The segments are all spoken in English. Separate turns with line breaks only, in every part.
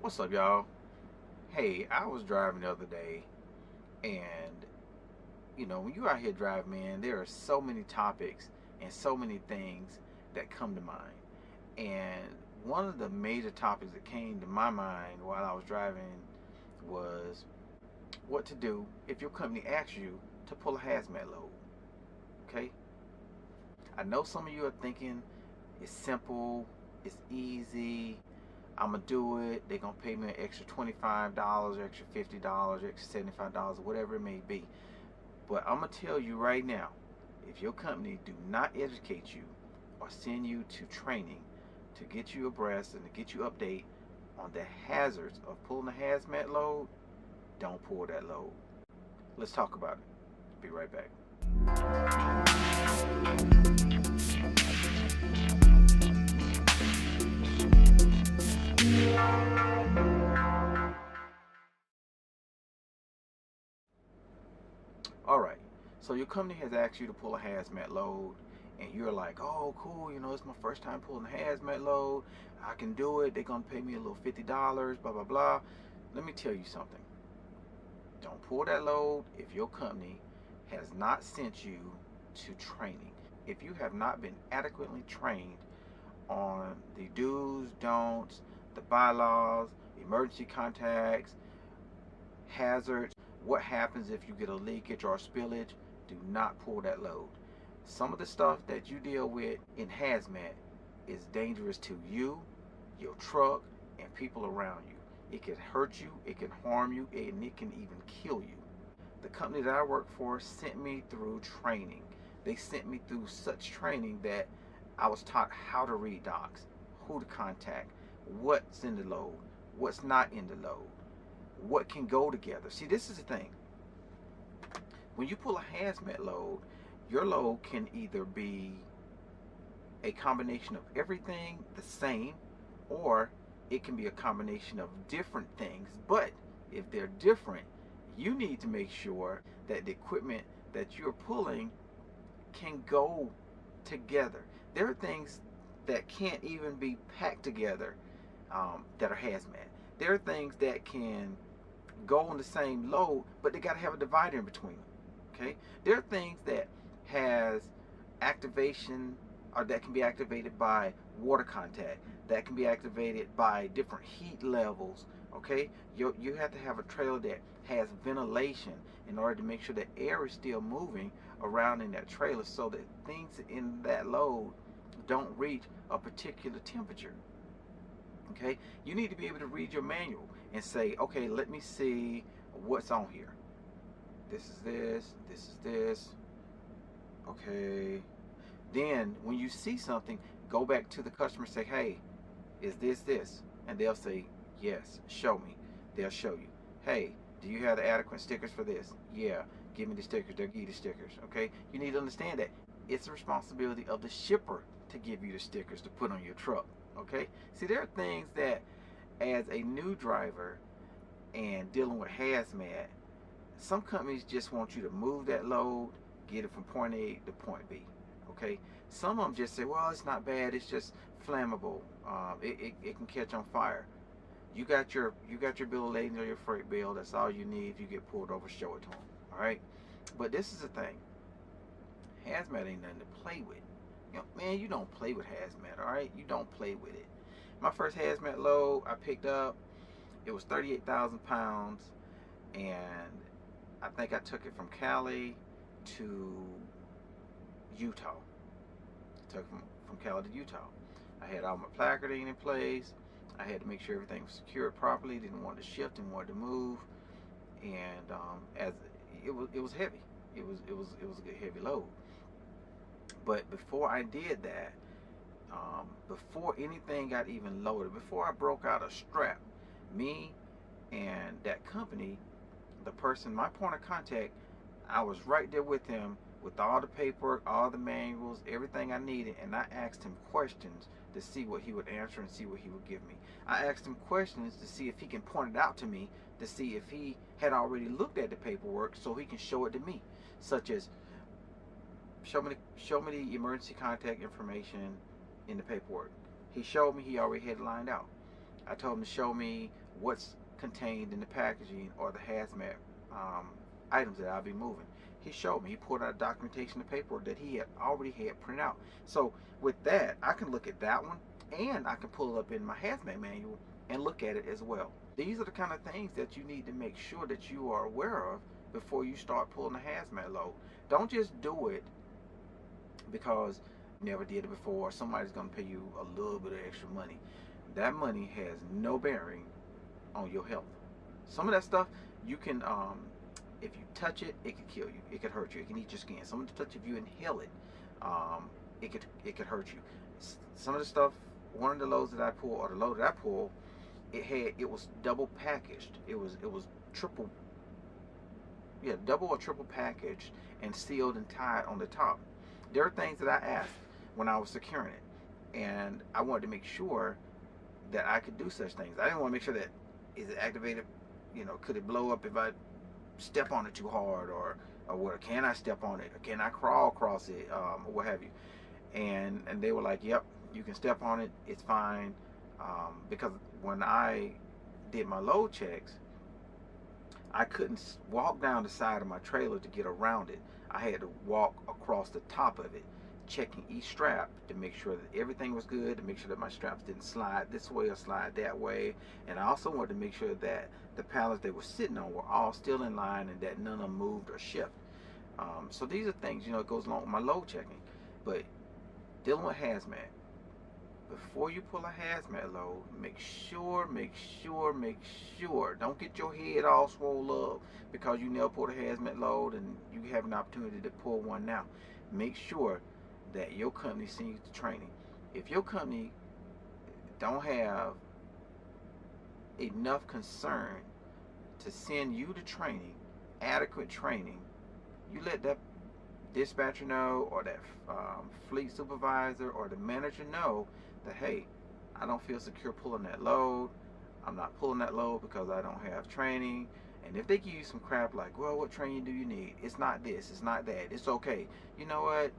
What's up, y'all? Hey, I was driving the other day, and when you out here driving, man, there are so many topics and so many things that come to mind. And one of the major topics that came to my mind while I was driving was what to do if your company asks you to pull a hazmat load. Okay? I know some of you are thinking it's simple, it's easy, I'm gonna do it. They're gonna pay me an extra $25, extra $50, extra $75, whatever it may be. But I'm gonna tell you right now, if your company do not educate you or send you to training to get you abreast and to get you update on the hazards of pulling a hazmat load, don't pull that load. Let's talk about it. Be right back. All right. So your company has asked you to pull a hazmat load, and you're like, "Oh, cool. It's my first time pulling a hazmat load. I can do it. They're gonna pay me a little $50. Blah blah blah." Let me tell you something. Don't pull that load if your company has not sent you to training. If you have not been adequately trained on the do's, don'ts, the bylaws, emergency contacts, hazards, what happens if you get a leakage or a spillage, do not pull that load. Some of the stuff that you deal with in hazmat is dangerous to you, your truck, and people around you. It can hurt you, it can harm you, and it can even kill you. The company that I work for sent me through training. They sent me through such training that I was taught how to read docs, who to contact, what's in the load, what's not in the load, what can go together. See, this is the thing. When you pull a hazmat load, your load can either be a combination of everything the same, or it can be a combination of different things. But if they're different, you need to make sure that the equipment that you're pulling can go together. There are things that can't even be packed together that are hazmat. There are things that can go on the same load, but they got to have a divider in between them. Okay, there are things that has activation, or that can be activated by water contact, that can be activated by different heat levels. Okay, you have to have a trailer that has ventilation in order to make sure that air is still moving around in that trailer, so that things in that load don't reach a particular temperature. Okay, you need to be able to read your manual and say, okay, let me see what's on here. This is this. Okay, then when you see something, go back to the customer and say, hey, is this? And they'll say, yes, show me. They'll show you. Hey, do you have the adequate stickers for this? Yeah, give me the stickers. They'll give you the stickers. Okay, you need to understand that it's the responsibility of the shipper to give you the stickers to put on your truck. Okay, see, there are things that as a new driver and dealing with hazmat, some companies just want you to move that load, get it from point A to point B. Okay, some of them just say, well, it's not bad, it's just flammable, it can catch on fire. You got your bill of lading or your freight bill. That's all you need. If you get pulled over, show it to them. All right, but this is the thing, hazmat ain't nothing to play with. Man, you don't play with hazmat. All right, you don't play with it. My first hazmat load I picked up, it was 38,000 pounds, and I think I took it from Cali to Utah. Took it from Cali to Utah. I had all my placarding in place. I had to make sure everything was secured properly. Didn't want to shift, didn't want to move, and as it was heavy. It was a good heavy load. But before I did that, before anything got even loaded, before I broke out a strap, me and that company, the person, my point of contact, I was right there with him with all the paperwork, all the manuals, everything I needed, and I asked him questions to see what he would answer and see what he would give me. I asked him questions to see if he can point it out to me, to see if he had already looked at the paperwork so he can show it to me, such as show me the emergency contact information in the paperwork. He showed me, he already had it lined out. I told him to show me what's contained in the packaging or the hazmat items that I'll be moving. He showed me. He pulled out documentation of paperwork that he had already had printed out. So with that, I can look at that one, and I can pull it up in my hazmat manual and look at it as well. These are the kind of things that you need to make sure that you are aware of before you start pulling a hazmat load. Don't just do it because you never did it before. Somebody's going to pay you a little bit of extra money. That money has no bearing on your health. Some of that stuff you can, if you touch it, it could kill you. It could hurt you. It can eat your skin. Some of the stuff, if you inhale it, it could hurt you. Some of the stuff, one of the loads that I pull, or the load that I pull, it was double packaged. It was triple, yeah, double or triple packaged and sealed and tied on the top. There are things that I asked when I was securing it, and I wanted to make sure that I could do such things. I didn't want to make sure that, is it activated, you know, could it blow up if I step on it too hard, or what, can I step on it, or can I crawl across it, or what have you. And they were like, yep, you can step on it, it's fine. Because when I did my load checks, I couldn't walk down the side of my trailer to get around it. I had to walk across the top of it, checking each strap to make sure that everything was good, to make sure that my straps didn't slide this way or slide that way. And I also wanted to make sure that the pallets they were sitting on were all still in line and that none of them moved or shifted. So these are things, you know, it goes along with my load checking. But dealing with hazmat, before you pull a hazmat load, make sure, don't get your head all swole up because you never pulled a hazmat load and you have an opportunity to pull one now. Make sure that your company sends you to training. If your company don't have enough concern to send you to training, adequate training, you let that dispatcher know, or that fleet supervisor or the manager know that, hey, I don't feel secure pulling that load. I'm not pulling that load because I don't have training. And if they give you some crap like, well, what training do you need? It's not this, it's not that, it's okay. You know what?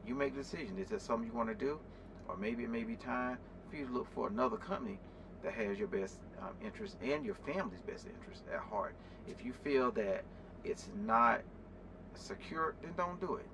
You make the decision. Is that something you want to do? Or maybe it may be time for you to look for another company that has your best interest and your family's best interest at heart. If you feel that it's not secure, then don't do it.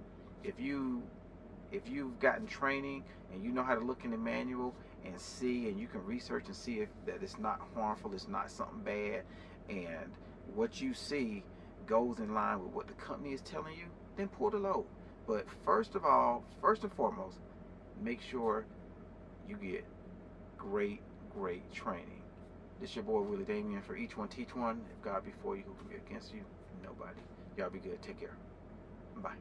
If you've gotten training and you know how to look in the manual and see, and you can research and see if that it's not harmful, it's not something bad, and what you see goes in line with what the company is telling you, then pull the load. But first and foremost, make sure you get great training. This is your boy Willie Damien for Each One Teach One. If God be for you, who can be against you? Nobody. Y'all be good. Take care. Bye.